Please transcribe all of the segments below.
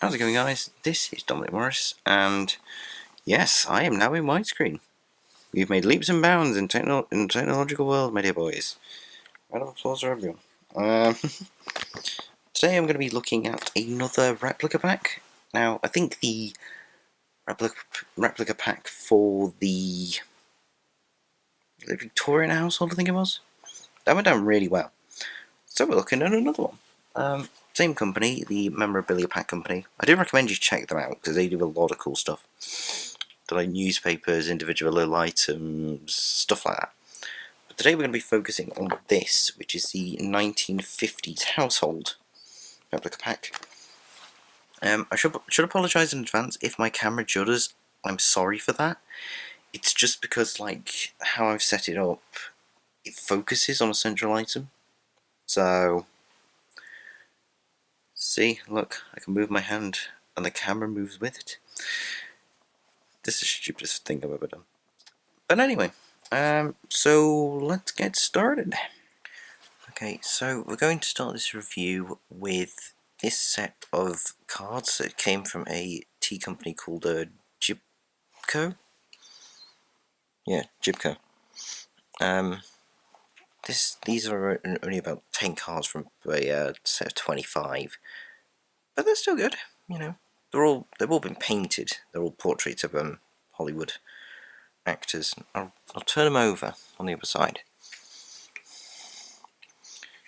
How's it going, guys? This is Dominic Morris, and yes, I am now in widescreen. We've made leaps and bounds in the technological world, my dear boys. Round of applause for everyone. Today I'm going to be looking at another replica pack. Now, I think the replica pack for the Victorian household, I think it was, that went down really well. So we're looking at another one. Same company, the Memorabilia Pack company. I do recommend you check them out because they do a lot of cool stuff. They're like newspapers, individual little items, stuff like that. But today we're going to be focusing on this, which is the 1950s household replica pack. I should apologise in advance if my camera judders. I'm sorry for that. It's just because, like, how I've set it up, it focuses on a central item. So, see, look, I can move my hand and the camera moves with it. This is the stupidest thing I've ever done. But anyway, so let's get started. Okay, so we're going to start this review with this set of cards that came from a tea company called Gibco. Yeah, Gibco. These are only about 10 cards from a set of 25, but they're still good. You know, they've all been painted. They're all portraits of Hollywood actors. I'll turn them over on the other side,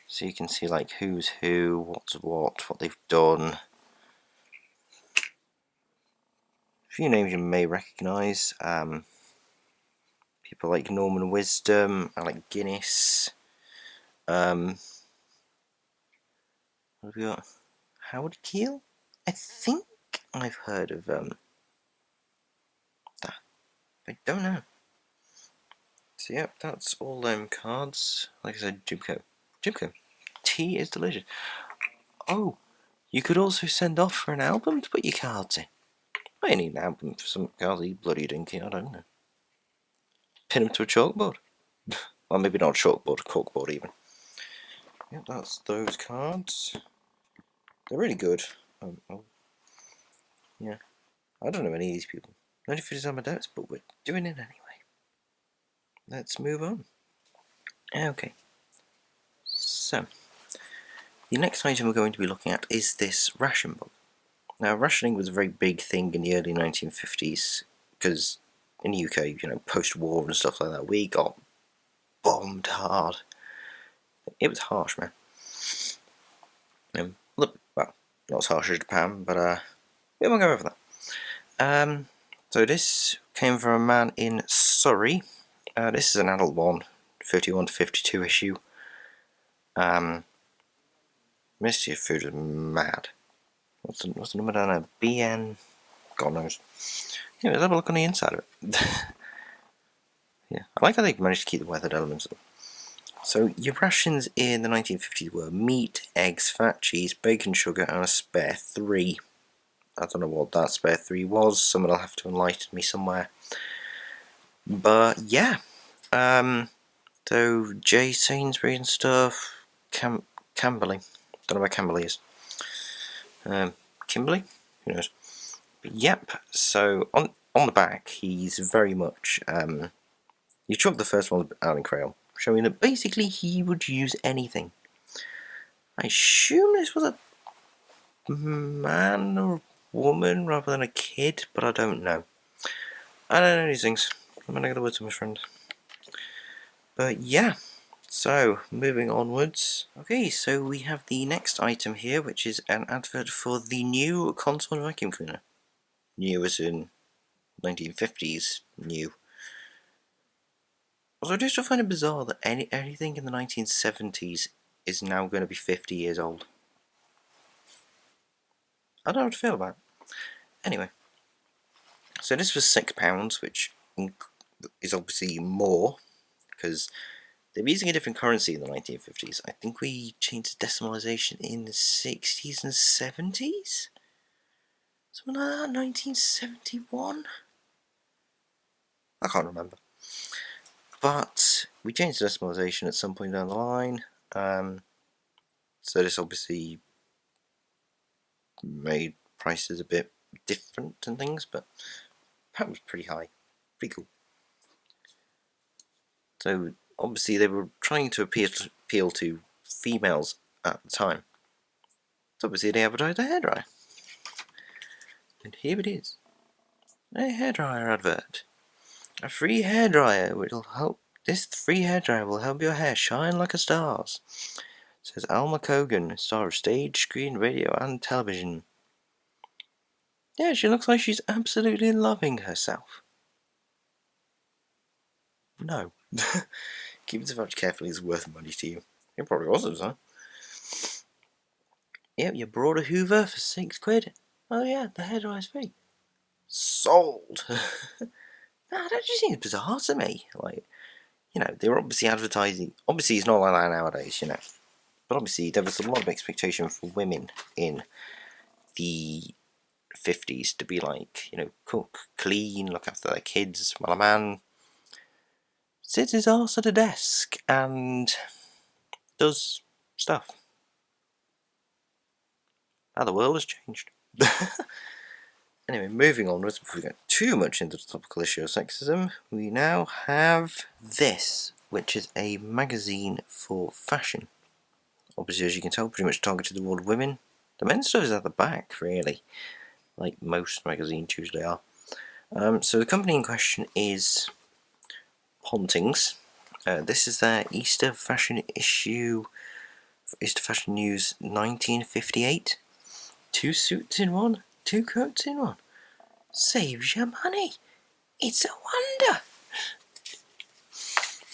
so you can see like who's who, what's what they've done. A few names you may recognise. People like Norman Wisdom, Alec Guinness. What have we got? Howard Keel? I think I've heard of that. I don't know. So yep, that's all them cards. Like I said, Gibco. Tea is delicious. Oh, you could also send off for an album to put your cards in. I need an album for some cards. You bloody dinky, I don't know. Pin them to a chalkboard. Well, maybe not a chalkboard, a corkboard even. Yep, that's those cards. They're really good. Yeah, I don't know any of these people. Not if it is on my desk, but we're doing it anyway. Let's move on. Okay. So, the next item we're going to be looking at is this ration book. Now, rationing was a very big thing in the early 1950s, because in the UK, you know, post-war and stuff like that, we got bombed hard. It was harsh, man. Look, well, not as harsh as Japan, but we won't go over that. So this came from a man in Surrey. This is an adult one, 51 to 52 issue. Mystery of Food is mad. What's the number down there? BN... God knows. Yeah, let's have a look on the inside of it. Yeah, I like how they managed to keep the weathered elements up. So, your rations in the 1950s were meat, eggs, fat, cheese, bacon, sugar, and a spare 3. I don't know what that spare 3 was. Someone will have to enlighten me somewhere. But, yeah. So, J. Sainsbury and stuff. Camberley. Don't know where Camberley is. Kimberley? Who knows? But yep, so on the back, he's very much, you chalk the first one out in crayon, showing that basically he would use anything. I assume this was a man or woman rather than a kid, but I don't know. I don't know these things. I'm gonna get a word to my friend. But yeah, so moving onwards. Okay, so we have the next item here, which is an advert for the new console vacuum cleaner. New as in 1950s new. Also, I do still find it bizarre that anything in the 1970s is now going to be 50 years old. I don't know what to feel about it. Anyway, so this was £6, which is obviously more, because they were using a different currency in the 1950s. I think we changed decimalisation in the 60s and 70s? Something like that, 1971? I can't remember. But we changed the decimalisation at some point down the line. So this obviously made price is a bit different and things, but that was pretty high. Pretty cool. So obviously they were trying to appeal to females at the time. So obviously they advertised a hairdryer. And here it is. A hairdryer advert. A free hairdryer will help. This free hairdryer will help your hair shine like a star's. Says Alma Cogan, star of stage, screen, radio, and television. Yeah, she looks like she's absolutely loving herself. No. Keep this much carefully, it's worth money to you. It probably was, huh? Yep, you brought a Hoover for £6. Oh yeah, the hairdryer's free. Sold! That just seems bizarre to me. Like, you know, they were obviously advertising. Obviously, it's not like that nowadays, you know. But obviously, there was a lot of expectation for women in the 50s to be like, you know, cook, clean, look after their kids, while a man sits his arse at a desk and does stuff. Now the world has changed. Anyway, moving onwards, before we get too much into the topical issue of sexism, we now have this, which is a magazine for fashion. Obviously, as you can tell, pretty much targeted toward women. The men's stuff is at the back, really, like most magazines usually are. So the company in question is Pontings. This is their Easter fashion issue, Easter Fashion News 1958. 2 suits in one, 2 coats in one. Saves your money. It's a wonder.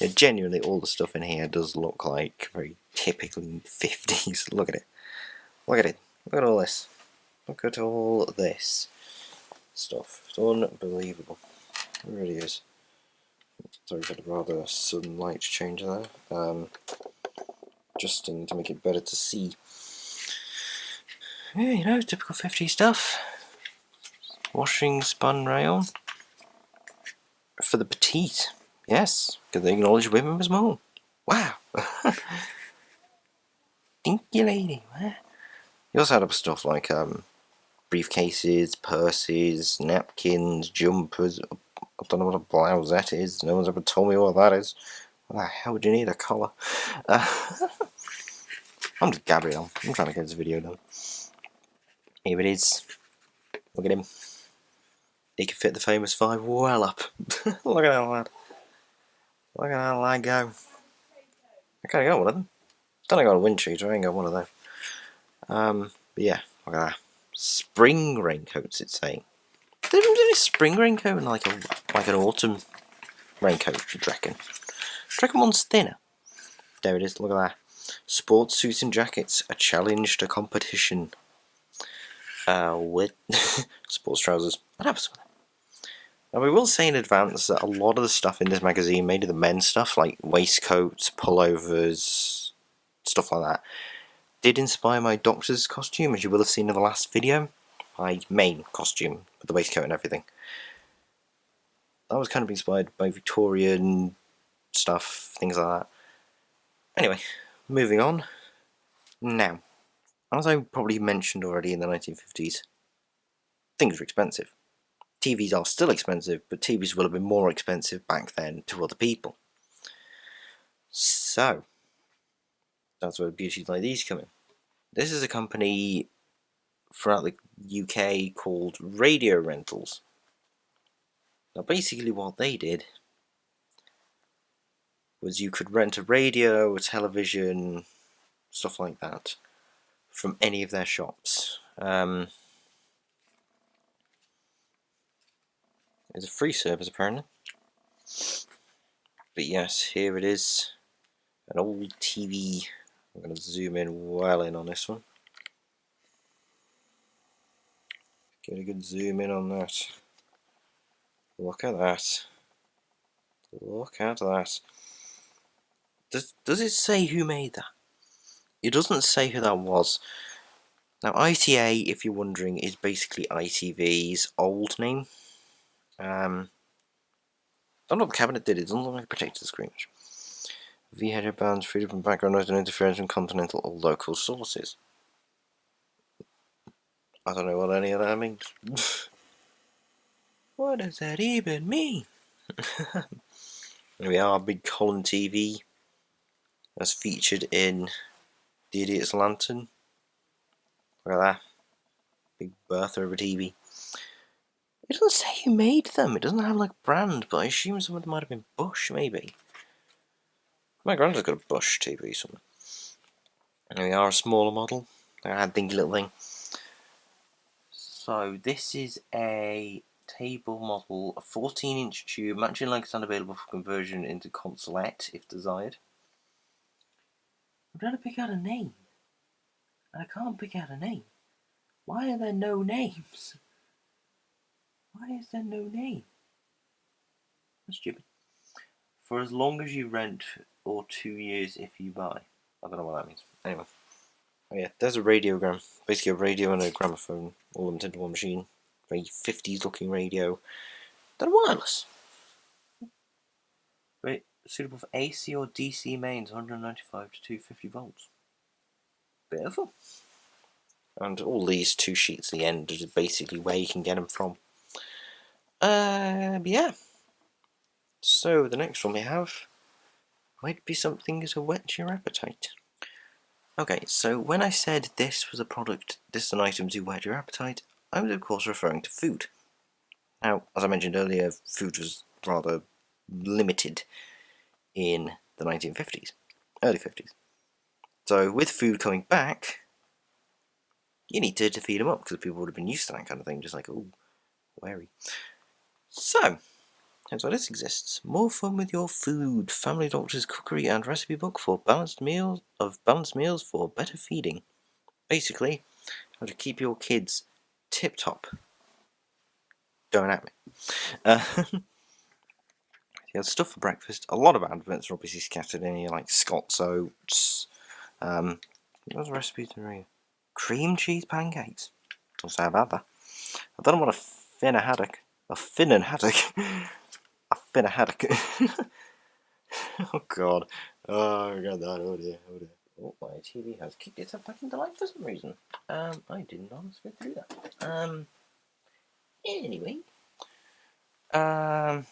Yeah, genuinely, all the stuff in here does look like very typically 50s. Look at it. Look at it. Look at all this. Look at all this stuff. It's unbelievable. It really is. Sorry for the rather sudden light change there. Adjusting to make it better to see. Yeah, you know, typical 50s stuff. Washing spun rayon. For the petite. Yes, because they acknowledge women were small. Wow. Thank you, lady. You also had up stuff like briefcases, purses, napkins, jumpers. I don't know what a blousette is. No one's ever told me what that is. What the hell would you need a collar? I'm just gabbing on. I'm trying to get this video done. Here it is. Look at him. He can fit the famous 5 well up. Look at that lad. Look at that lad go. I can't got one of them. Don't I got a wind cheater, I ain't got one of them. But yeah, look at that. Spring raincoats, it's saying. There's a spring raincoat and like an autumn raincoat, do you reckon? Do you reckon one's thinner? There it is, look at that. Sports suits and jackets, a challenge to competition. With sports trousers. What happens with them? Now we will say in advance that a lot of the stuff in this magazine, mainly the men's stuff, like waistcoats, pullovers, stuff like that, did inspire my doctor's costume, as you will have seen in the last video. My main costume, with the waistcoat and everything. That was kind of inspired by Victorian stuff, things like that. Anyway, moving on. Now, as I probably mentioned already in the 1950s, things were expensive. TVs are still expensive, but TVs will have been more expensive back then to other people. So, that's where beauties like these come in. This is a company throughout the UK called Radio Rentals. Now basically what they did was you could rent a radio, a television, stuff like that, from any of their shops. It's a free service apparently. But yes, here it is. An old TV. I'm going to zoom in well in on this one. Get a good zoom in on that. Look at that. Look at that. Does it say who made that? It doesn't say who that was. Now ITA, if you're wondering, is basically ITV's old name. I don't know what the cabinet did. It doesn't look like it protected the screen. V-header bands, freedom from background noise and interference from continental or local sources. I don't know what any of that means. What does that even mean? Here we are, big column TV. That's featured in The Idiot's Lantern. Look at that. Big Bertha of a TV. It doesn't say who made them. It doesn't have like brand, but I assume some of them might have been Bush, maybe. My granddad's got a Bush TV somewhere. Here we are, a smaller model. I had a dinky little thing. So this is a table model, a 14-inch tube, matching legs and available for conversion into consolette if desired. I'm trying to pick out a name, and I can't pick out a name. Why are there no names? Why is there no name? That's stupid. For as long as you rent, or 2 years if you buy. I don't know what that means. Anyway. Oh yeah, there's a radiogram. Basically a radio and a gramophone all lumped into one machine. Very 50s looking radio. They're wireless. Right, suitable for AC or DC mains, 195 to 250 volts. Beautiful. And all these 2 sheets at the end are just basically where you can get them from. Yeah. So the next one we have might be something to whet your appetite. Okay, so when I said this was a product, this is an item to whet your appetite, I was of course referring to food. Now, as I mentioned earlier, food was rather limited in the 1950s, early 50s. So with food coming back, you needed to feed them up, because people would have been used to that kind of thing, just like, oh, wary. So, here's why this exists. More fun with your food. Family Doctor's cookery and recipe book for balanced meals for better feeding. Basically, how to keep your kids tip-top. Don't at me. Yeah, stuff for breakfast. A lot of adverts are obviously scattered in here, like Scott's oats. What was the recipe to read? Cream cheese pancakes. Don't say about that. I don't know what a finna haddock. A finnan haddock. A finna haddock. Oh god. Oh god, oh dear, oh dear. Oh, my TV has kicked itself back into life for some reason. I didn't honestly go through that. Anyway. Another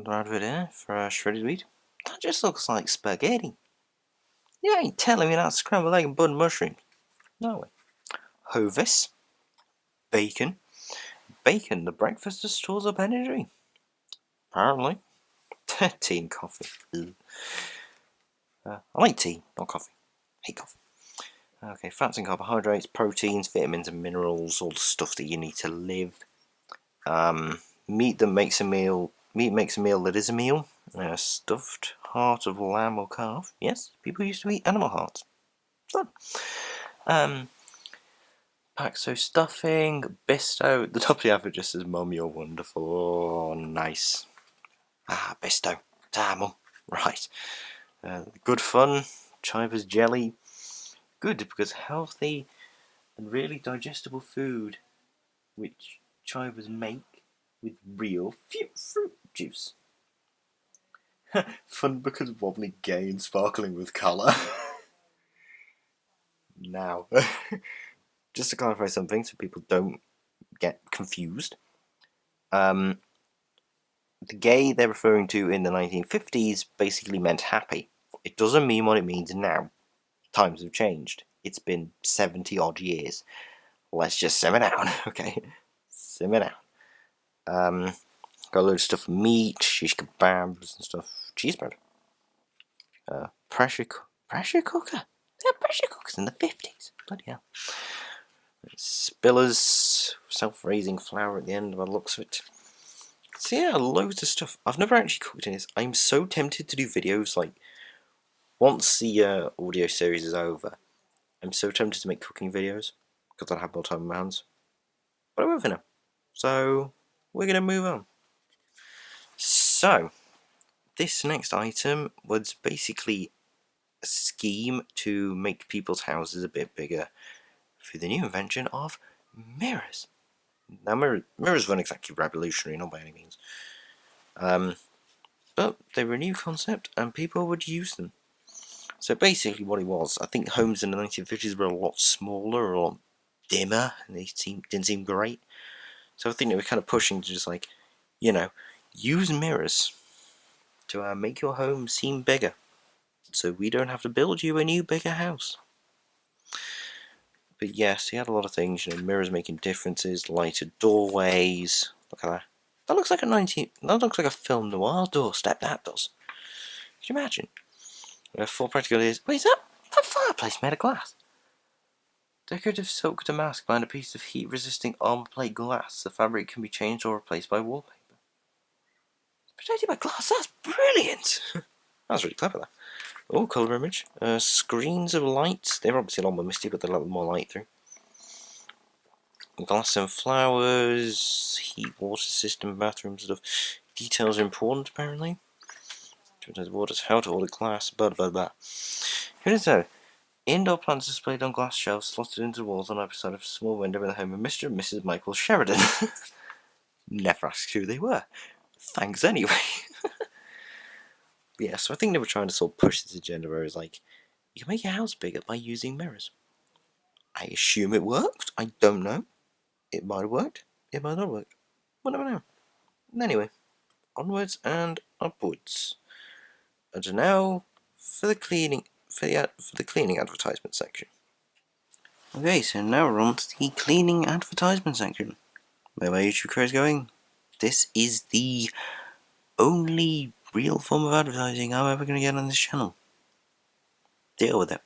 advert here for shredded wheat. That just looks like spaghetti. You ain't telling me that's scrambled egg and bun mushrooms. No way. Hovis. Bacon. Bacon, the breakfast that stores up energy. Apparently. Tea and coffee. I like tea, not coffee. Hate coffee. Okay, fats and carbohydrates, proteins, vitamins and minerals, all the stuff that you need to live. Meat makes a meal that is a meal. Stuffed heart of lamb or calf. Yes, people used to eat animal hearts. Fun. Paxo stuffing, Bisto. At the top of the advert just says, Mum, you're wonderful. Oh, nice. Bisto. Mum. Right. Good fun. Chiver's jelly. Good, because healthy and really digestible food, which Chivers make with real fruit juice. Fun because wobbly, gay and sparkling with colour. Now, just to clarify something so people don't get confused. The gay they're referring to in the 1950s basically meant happy. It doesn't mean what it means now. Times have changed. It's been 70 odd years. Let's just simmer down, okay? Simmer down. Got a load of stuff for meat, shish kebabs and stuff. Cheeseburger. Pressure cooker? They had pressure cookers in the 50s. Bloody hell. Spillers, self-raising flour at the end by the looks of it. So yeah, loads of stuff. I've never actually cooked in this. I'm so tempted to do videos, like, once the audio series is over, I'm so tempted to make cooking videos, because I'll have more time on my hands. But I won't for now. So, we're going to move on. So, this next item was basically a scheme to make people's houses a bit bigger through the new invention of mirrors. Now, mirrors weren't exactly revolutionary, not by any means. But they were a new concept and people would use them. So basically what it was, I think homes in the 1950s were a lot smaller, a lot dimmer, and they didn't seem great. So I think they were kind of pushing to just like, you know, use mirrors to make your home seem bigger, so we don't have to build you a new bigger house. But yes, he had a lot of things, mirrors making differences, lighted doorways. Look at that. That looks like a film noir doorstep, that does. Can you imagine? Full practical is, wait, is that fireplace made of glass? Decorative silk damask behind a piece of heat-resisting armor plate glass. The fabric can be changed or replaced by wallpaper. Protected by glass, that's brilliant! That's really clever, that. Oh, colour image. Screens of light. They're obviously a lot more misty, but they're a lot more light through. Glass and flowers. Heat water system, bathroom stuff. Details are important, apparently. How to order glass, blah blah blah. Who does know? Indoor plants displayed on glass shelves slotted into the walls on either side of a small window in the home of Mr. and Mrs. Michael Sheridan. Never asked who they were. Thanks anyway. Yeah, so I think they were trying to sort of push this agenda where it's like, you can make your house bigger by using mirrors. I assume it worked. I don't know. It might have worked. It might not have worked. We'll never know. Anyway, onwards and upwards. And now for the cleaning advertisement section. Okay, so now we're on to the cleaning advertisement section. Where my YouTube career is going. This is the only real form of advertising I'm ever going to get on this channel. Deal with it.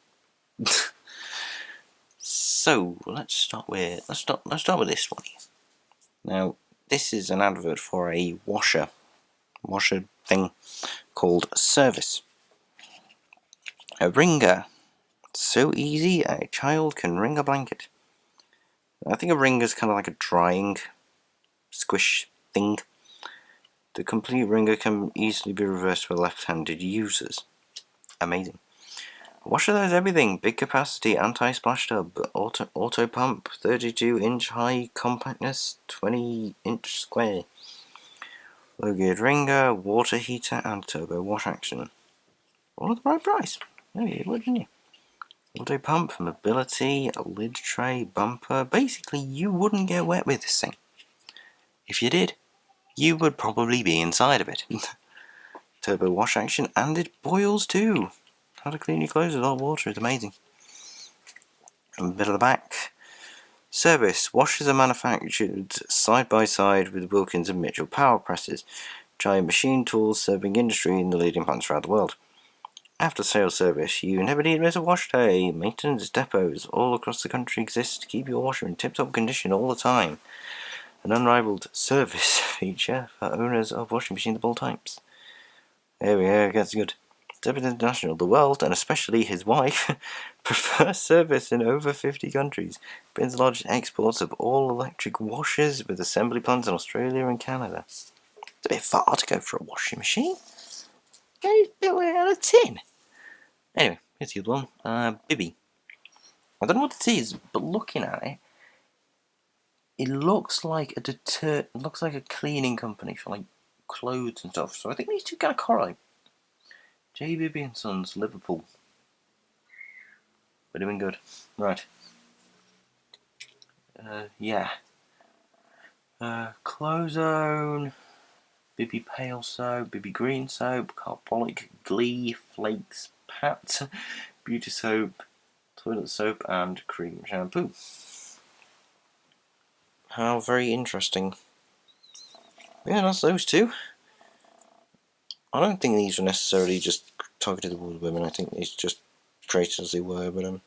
So let's start with this one here. Now, this is an advert for a washer thing called Service. A wringer. So easy a child can wring a blanket. I think a wringer is kind of like a drying squish thing. The complete wringer can easily be reversed for left-handed users. Amazing. A washer does everything. Big capacity, anti-splash tub, auto pump, 32-inch high compactness, 20-inch square. Low-geared wringer, water heater, and turbo wash action. All at the right price. Oh, you would, didn't you? Auto pump, mobility, a lid tray, bumper. Basically, you wouldn't get wet with this thing. If you did, you would probably be inside of it. Turbo wash action, and it boils too. How to clean your clothes with hot water is amazing. In the middle of the back. Service. Washers are manufactured side by side with Wilkins and Mitchell power presses. Giant machine tools serving industry in the leading plants throughout the world. After sales service, you never need to miss a wash day. Maintenance depots all across the country exist to keep your washer in tip-top condition all the time. An unrivaled service feature for owners of washing machines of all types. There we go, it gets good. Service International, the world, and especially his wife, prefer service in over 50 countries. Britain's largest exports of all-electric washers with assembly plants in Australia and Canada. It's a bit far to go for a washing machine. It's built out of tin. Anyway, here's the other one. Bibby. I don't know what it is, but looking at it, it looks like a cleaning company for like clothes and stuff. So I think these two kind of correlate. J. Bibby and Sons, Liverpool. Would have been good. Right. Yeah. Clozone, Bibby Pale Soap, Bibby Green Soap, Carbolic, Glee, Flakes, Pat, Beauty Soap, Toilet Soap, and Cream Shampoo. How very interesting. Yeah, that's those two. I don't think these were necessarily just targeted towards women. I think these just created as they were, but I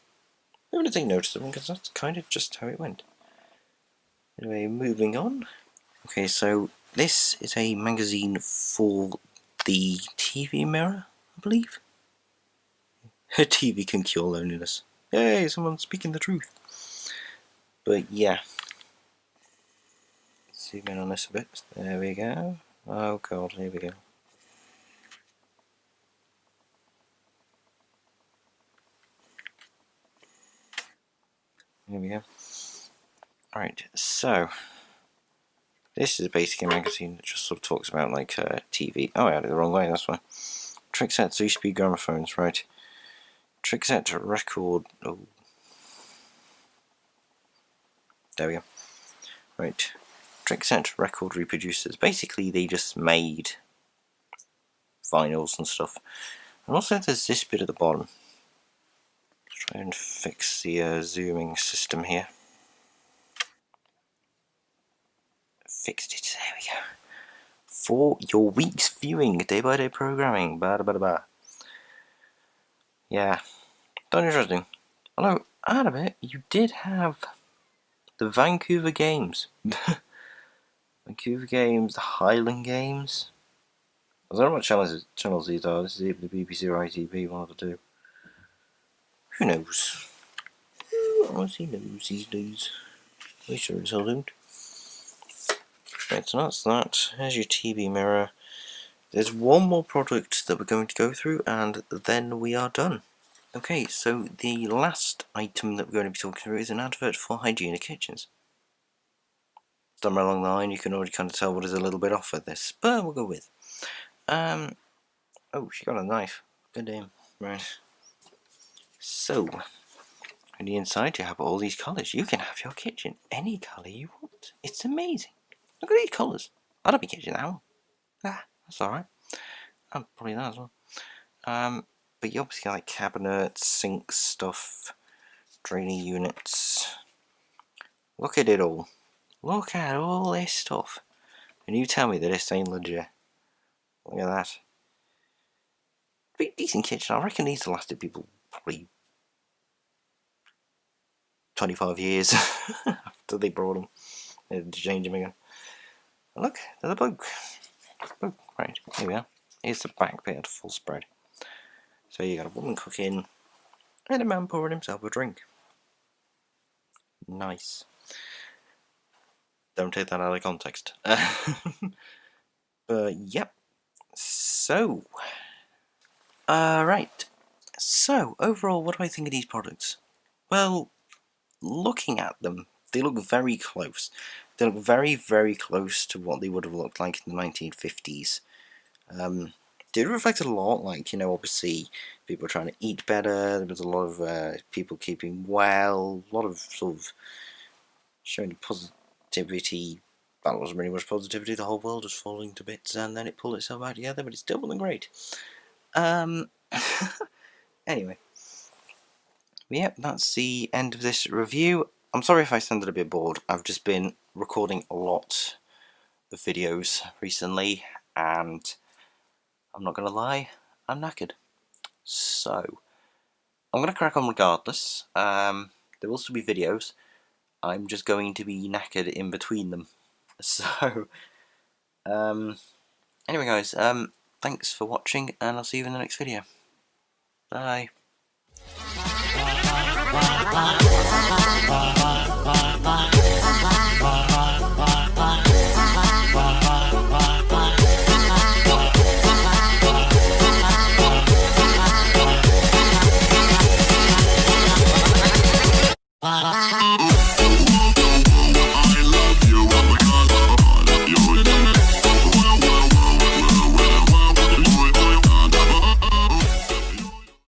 wouldn't take notice of them because that's kind of just how it went. Anyway, moving on. Okay, so this is a magazine for the TV mirror, I believe. A TV can cure loneliness. Yay, someone's speaking the truth. But yeah. Zoom in on this a bit. There we go. Oh god, here we go. Here we go. Alright, so this is basically a magazine that just sort of talks about like TV. Oh, I had it the wrong way, that's why. Trick sets, 3-speed gramophones, right. Trick set record. Oh. There we go. Right. thnx record reproducers. Basically, they just made vinyls and stuff. And also, there's this bit at the bottom. Let's try and fix the zooming system here. Fixed it. There we go. For your week's viewing, day-by-day programming. Ba-da-ba-da-ba. Yeah. Not interesting. Although, out of it, you did have the Vancouver Games. Vancouver Games, the Highland Games. I don't know what channels these are. This is either the BBC or ITV, one of the two. Who knows? Who honestly knows these days? We sure as hell don't. Right, so that's that. Here's your TV mirror. There's one more product that we're going to go through, and then we are done. Okay, so the last item that we're going to be talking through is an advert for hygienic kitchens. Somewhere along the line, you can already kind of tell what is a little bit off with this, but we'll go with. Oh, she got a knife. Good damn. Right. So, on the inside, you have all these colours. You can have your kitchen any colour you want. It's amazing. Look at these colours. I'd have my kitchen that one. Ah, that's alright. I'm probably that as well. But you obviously got like cabinets, sinks, stuff, draining units. Look at it all. Look at all this stuff. And you tell me that this ain't legit. Look at that. Pretty decent kitchen. I reckon these have lasted people probably 25 years after they brought them. They had to change them again. And look, there's a bug. Right, here we are. Here's the back bit at full spread. So you got a woman cooking and a man pouring himself a drink. Nice. Don't take that out of context. But yep. So, right. So overall, what do I think of these products? Well, looking at them, they look very close. They look very, very close to what they would have looked like in the 1950s. Did reflect a lot, like, you know, obviously people were trying to eat better, there was a lot of people keeping well, a lot of sort of showing positivity. That wasn't really much positivity, the whole world was falling to bits, and then it pulled itself back together, but it still wasn't great. Anyway. Yep, that's the end of this review. I'm sorry if I sounded a bit bored. I've just been recording a lot of videos recently, and I'm not going to lie, I'm knackered. So, I'm going to crack on regardless. There will still be videos. I'm just going to be knackered in between them. So, anyway guys, thanks for watching, and I'll see you in the next video. Bye. Bye.